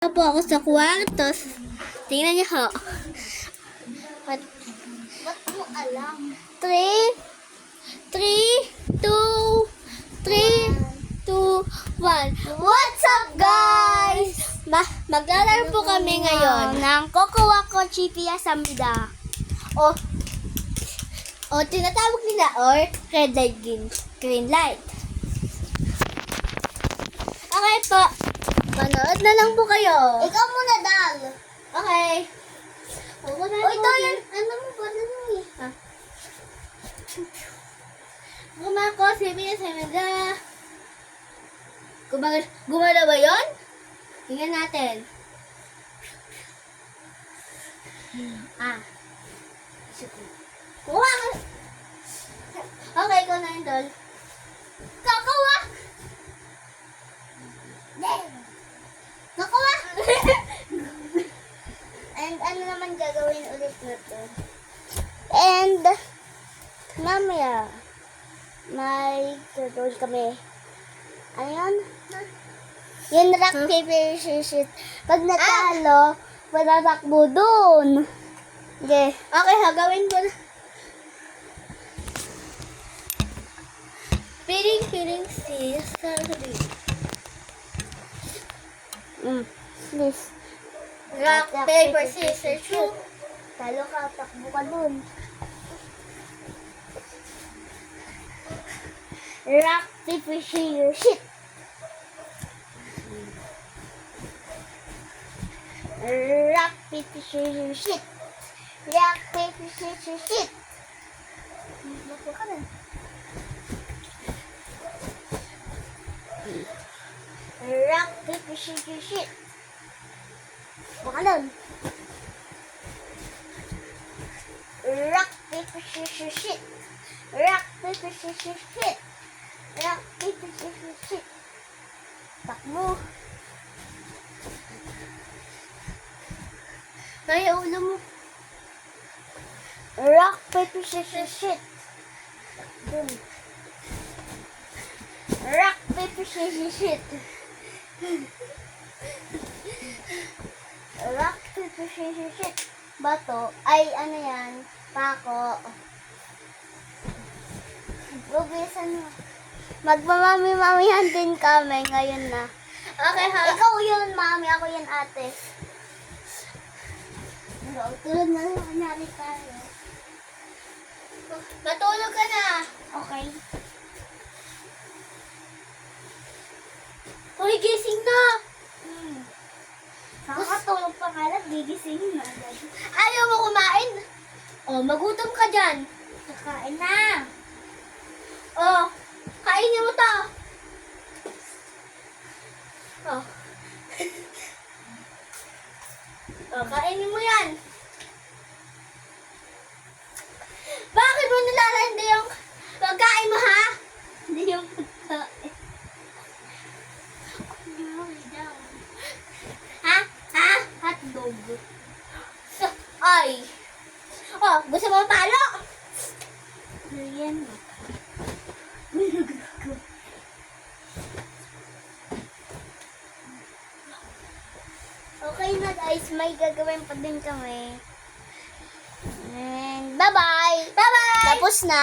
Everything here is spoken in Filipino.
Po ako sa kwartos. Tingnan niyo ho. Ba't mo alam? 3, 2, 1. What's up, guys? Maglalaro po kami ngayon ng Cocoa Ko Chipia Samida. O tinatawag nila or red light, green light. Okay po. Manood na lang po kayo. Ikaw muna, Dal. Okay. O, ito yan. Ano mo ba? Ha? Gumako, Chipia Samida. Gumala ba yun? Tingnan natin. Kuha ka. Okay, ikaw na yun, Dol. Kakawa! Nakuha! And ano naman gagawin ulit natin? And, mamaya, may tutuloy kami. Ano yun? Yung rock, paper, scissors. Pag natalo, patatakbo dun. Okay. Okay, gawin ko na. Piling, scissors. Please. Rock, paper, scissors, shoot. Talo ka, takbo ka dun. Rock, paper, scissors, shoot. Rock, paper, scissors, shoot. Rock, paper, scissors, shoot. Nakuha ka na. Rock, paper, scissors, shoot. Baka nun. Rock, paper, scissors, shoot. Rock, paper, scissors, shoot. Rock, paper, scissors, shoot. Takbo. Kaya ulo mo. Rock, paper, scissors, shoot. Dun. Rock, paper, scissors, shoot. Rock, paper, scissors, shoot. Bato. Ay, ano yan? Pako. Bubisan mo. Magmamami-mamihan din kami ngayon na. Okay, ha? Ikaw yun, mami. Ako yun, ate. Tulog na lang. Kanyari tayo. Matulog ka na. Okay. Hoy, gising na. Nakakatulog pa ka lang, gigisingin na agad. Ayaw mo kumain? Magutom ka dyan. Kakain na. Kainin mo to. Kainin mo yan. Bakit mo nilalandi yung pagkain mo, ha? Hindi yung pagkain. Ha? Hotdog. Ay. Gusto mo palo? Yan. Okay na, guys. May gagawin pa din kami. And bye-bye. Bye-bye. Tapos na.